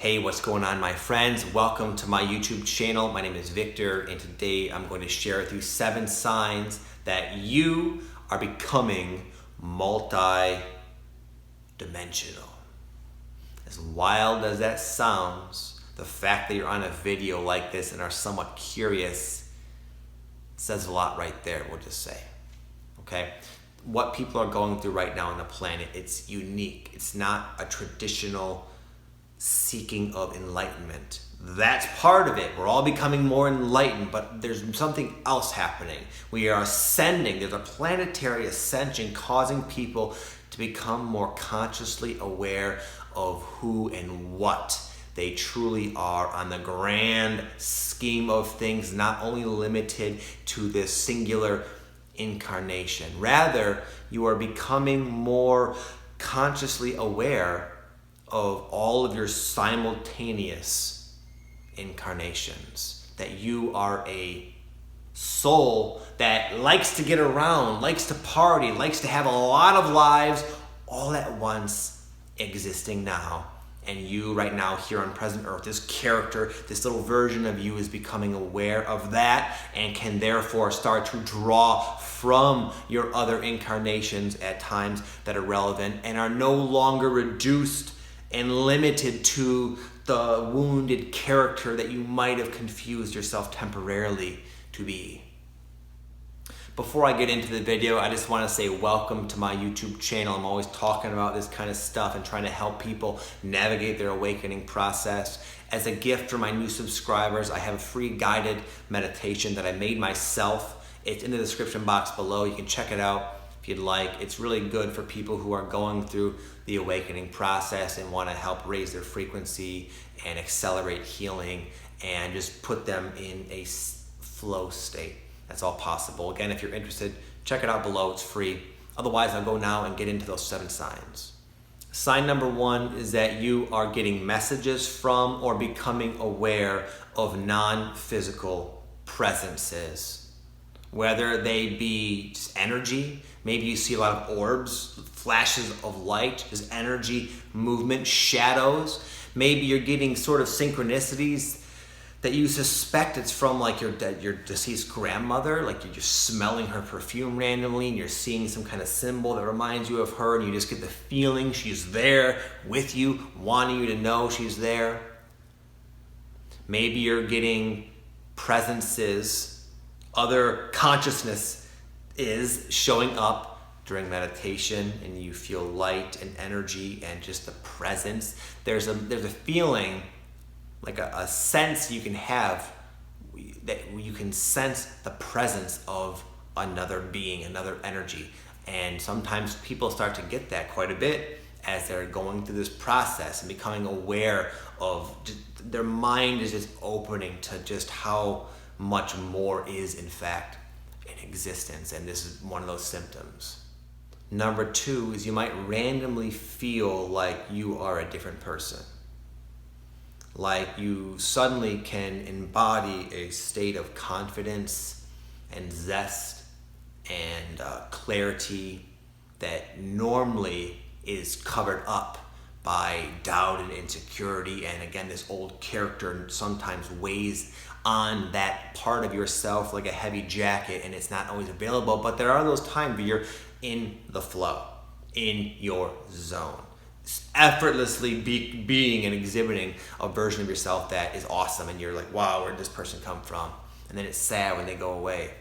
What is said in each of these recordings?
Hey, what's going on, my friends? Welcome to my YouTube channel. My name is Victor, and today I'm going to share with you 7 signs that you are becoming multi-dimensional. As wild as that sounds, the fact that you're on a video like this and are somewhat curious says a lot right there, we'll just say. Okay? What people are going through right now on the planet, it's unique. It's not a traditional seeking of enlightenment. That's part of it. We're all becoming more enlightened, but there's something else happening. We are ascending. There's a planetary ascension causing people to become more consciously aware of who and what they truly are on the grand scheme of things, not only limited to this singular incarnation. Rather, you are becoming more consciously aware of all of your simultaneous incarnations, that you are a soul that likes to get around, likes to party, likes to have a lot of lives all at once existing now. And you right now here on present earth, this character, this little version of you is becoming aware of that and can therefore start to draw from your other incarnations at times that are relevant and are no longer reduced and limited to the wounded character that you might have confused yourself temporarily to be. Before I get into the video, I just want to say welcome to my YouTube channel. I'm always talking about this kind of stuff and trying to help people navigate their awakening process. As a gift for my new subscribers, I have a free guided meditation that I made myself. It's in the description box below. You can check it out if you'd like. It's really good for people who are going through the awakening process and want to help raise their frequency and accelerate healing and just put them in a flow state. That's all possible. Again, if you're interested, check it out below. It's free. Otherwise, I'll go now and get into those 7 signs. Sign number 1 is that you are getting messages from or becoming aware of non-physical presences. Whether they be just energy, maybe you see a lot of orbs, flashes of light, just energy, movement, shadows. Maybe you're getting sort of synchronicities that you suspect it's from like your deceased grandmother, like you're just smelling her perfume randomly and you're seeing some kind of symbol that reminds you of her and you just get the feeling she's there with you, wanting you to know she's there. Maybe you're getting presences, other consciousness is showing up during meditation and you feel light and energy and just the presence. There's a feeling, like a sense you can have that you can sense the presence of another being, another energy. And sometimes people start to get that quite a bit as they're going through this process and becoming aware of their mind is just opening to just how much more is in fact in existence. And this is one of those symptoms. Number 2 is you might randomly feel like you are a different person. Like you suddenly can embody a state of confidence and zest and clarity that normally is covered up by doubt and insecurity. And again, this old character sometimes weighs on that part of yourself like a heavy jacket and it's not always available. But there are those times where you're in the flow, in your zone, effortlessly being and exhibiting a version of yourself that is awesome and you're like, wow, where'd this person come from? And then it's sad when they go away.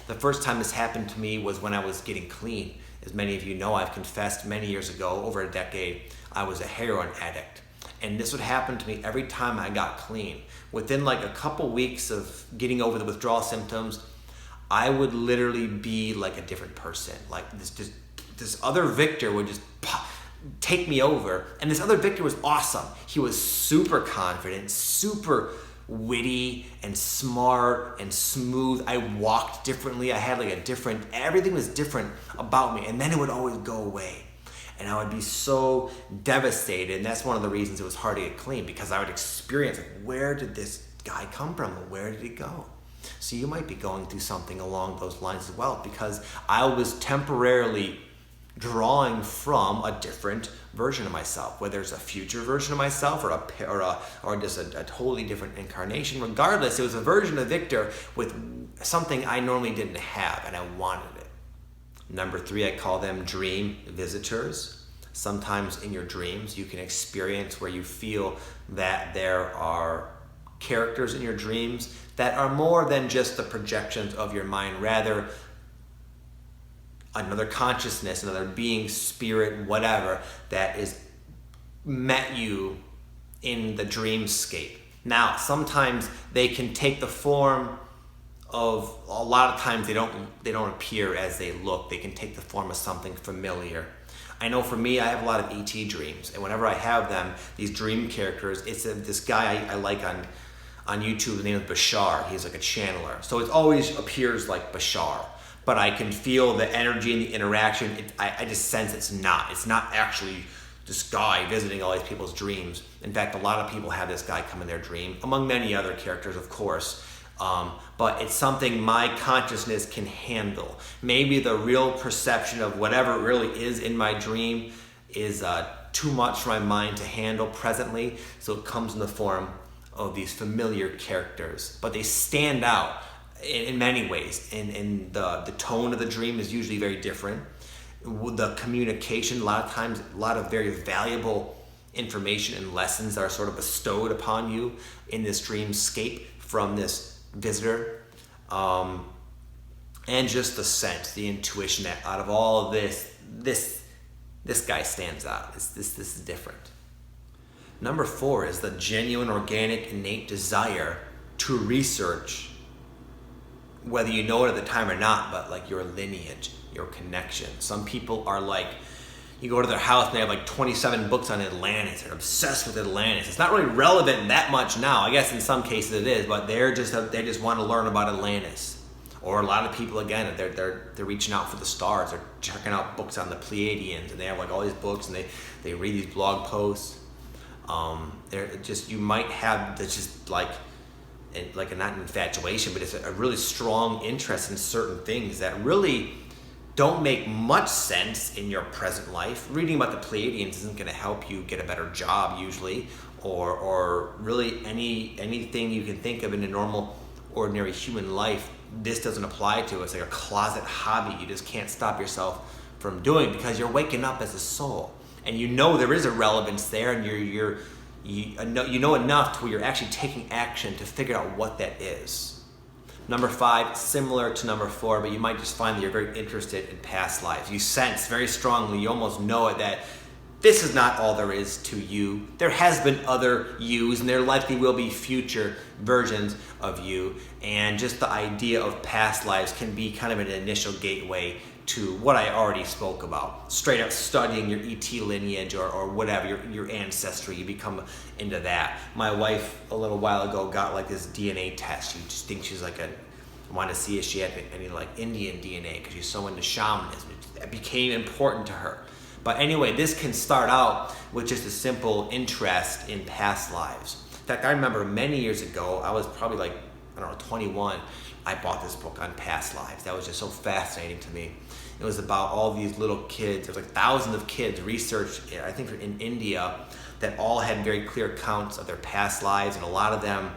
The first time this happened to me was when I was getting clean. As many of you know, I've confessed many years ago, over a decade, I was a heroin addict. And this would happen to me every time I got clean. Within like a couple weeks of getting over the withdrawal symptoms, I would literally be like a different person. Like this other Victor would just take me over. And this other Victor was awesome. He was super confident, super witty and smart and smooth. I walked differently. I had like everything was different about me. And then it would always go away. And I would be so devastated. And that's one of the reasons it was hard to get clean, because I would experience, like, where did this guy come from? Where did he go? So you might be going through something along those lines as well, because I was temporarily drawing from a different version of myself, whether it's a future version of myself or just a totally different incarnation. Regardless, it was a version of Victor with something I normally didn't have, and I wanted it. Number 3, I call them dream visitors. Sometimes in your dreams, you can experience where you feel that there are characters in your dreams that are more than just the projections of your mind, rather another consciousness, another being, spirit, whatever, that is met you in the dreamscape. Now, sometimes they can take the form of, a lot of times they don't appear as they look. They can take the form of something familiar. I know for me, I have a lot of ET dreams, and whenever I have them, these dream characters, it's this guy I like on YouTube, the name is Bashar. He's like a channeler. So it always appears like Bashar, but I can feel the energy and the interaction. I just sense it's not actually this guy visiting all these people's dreams. In fact, a lot of people have this guy come in their dream, among many other characters, of course. But it's something my consciousness can handle. Maybe the real perception of whatever really is in my dream is too much for my mind to handle presently, so it comes in the form of these familiar characters. But they stand out in many ways, and the tone of the dream is usually very different. The communication, a lot of times, a lot of very valuable information and lessons are sort of bestowed upon you in this dreamscape from this visitor, and just the sense, the intuition that out of all of this guy stands out. This is different. Number 4 is the genuine, organic, innate desire to research, whether you know it at the time or not, but like your lineage, your connection. Some people are like, you go to their house and they have like 27 books on Atlantis. They're obsessed with Atlantis. It's not really relevant that much now. I guess in some cases it is, but they just want to learn about Atlantis. Or a lot of people, again, they're reaching out for the stars. They're checking out books on the Pleiadians, and they have like all these books, and they read these blog posts. You might have this just like not an infatuation, but it's a really strong interest in certain things that really don't make much sense in your present life. Reading about the Pleiadians isn't going to help you get a better job usually, or really anything you can think of in a normal, ordinary human life. This doesn't apply to. It's like a closet hobby you just can't stop yourself from doing, because you're waking up as a soul, and you know there is a relevance there, and you know enough to where you're actually taking action to figure out what that is. Number 5, similar to number 4, but you might just find that you're very interested in past lives. You sense very strongly, you almost know it, that this is not all there is to you. There has been other yous, and there likely will be future versions of you. And just the idea of past lives can be kind of an initial gateway to what I already spoke about. Straight up studying your ET lineage or whatever, your ancestry, you become into that. My wife, a little while ago, got like this DNA test. She just thinks she's like wanted to see if she had any like Indian DNA, because she's so into shamanism. It became important to her. But anyway, this can start out with just a simple interest in past lives. In fact, I remember many years ago, I was probably like, 21, I bought this book on past lives. That was just so fascinating to me. It was about all these little kids. There was like thousands of kids researched, I think in India, that all had very clear accounts of their past lives, and a lot of them,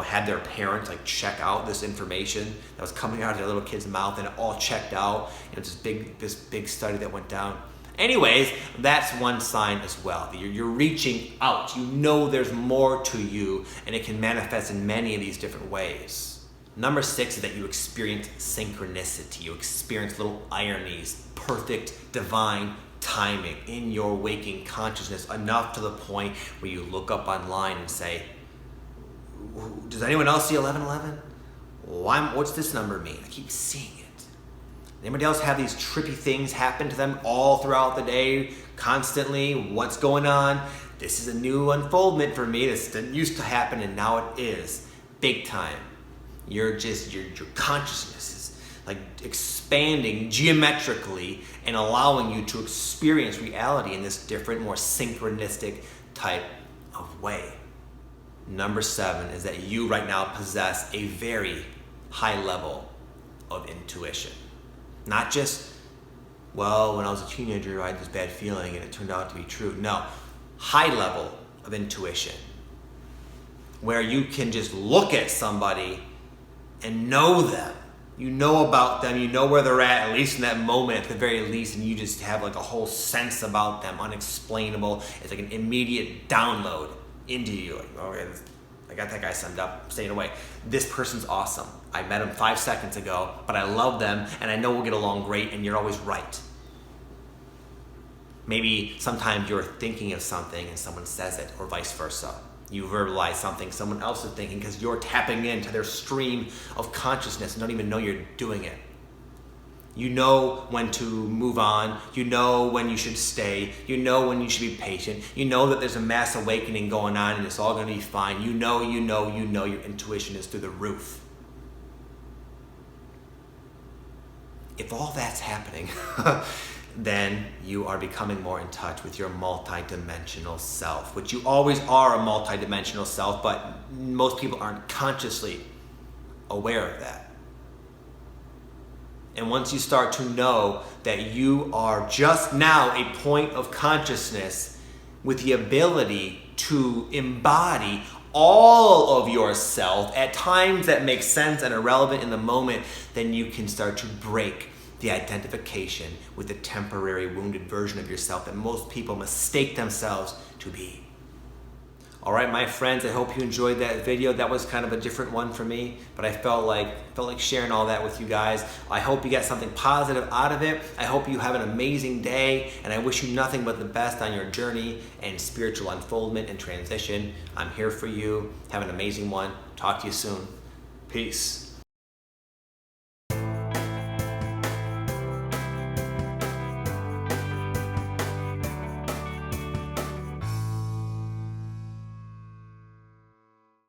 had their parents like check out this information that was coming out of their little kid's mouth, and it all checked out. And it's this big study that went down. Anyways, that's one sign as well. You're reaching out. You know there's more to you, and it can manifest in many of these different ways. Number 6 is that you experience synchronicity. You experience little ironies, perfect divine timing in your waking consciousness, enough to the point where you look up online and say, does anyone else see 1111? What's this number mean? I keep seeing it. Anybody else have these trippy things happen to them all throughout the day, constantly? What's going on? This is a new unfoldment for me. This didn't used to happen, and now it is. Big time. Your consciousness is like expanding geometrically and allowing you to experience reality in this different, more synchronistic type of way. Number 7 is that you right now possess a very high level of intuition. Not just well, when I was a teenager, I had this bad feeling and it turned out to be true. No, high level of intuition, where you can just look at somebody and know them. You know about them, you know where they're at least in that moment, at the very least, and you just have like a whole sense about them, unexplainable. It's like an immediate download into you. Like, okay, I got that guy summed up, staying away. This person's awesome. I met him 5 seconds ago, but I love them, and I know we'll get along great, and you're always right. Maybe sometimes you're thinking of something and someone says it, or vice versa. You verbalize something someone else is thinking because you're tapping into their stream of consciousness and don't even know you're doing it. You know when to move on. You know when you should stay. You know when you should be patient. You know that there's a mass awakening going on and it's all going to be fine. You know your intuition is through the roof. If all that's happening, then you are becoming more in touch with your multidimensional self, which you always are a multidimensional self, but most people aren't consciously aware of that. And once you start to know that you are just now a point of consciousness with the ability to embody all of yourself at times that make sense and are relevant in the moment, then you can start to break the identification with the temporary wounded version of yourself that most people mistake themselves to be. All right, my friends, I hope you enjoyed that video. That was kind of a different one for me, but I felt like sharing all that with you guys. I hope you got something positive out of it. I hope you have an amazing day, and I wish you nothing but the best on your journey and spiritual unfoldment and transition. I'm here for you. Have an amazing one. Talk to you soon. Peace.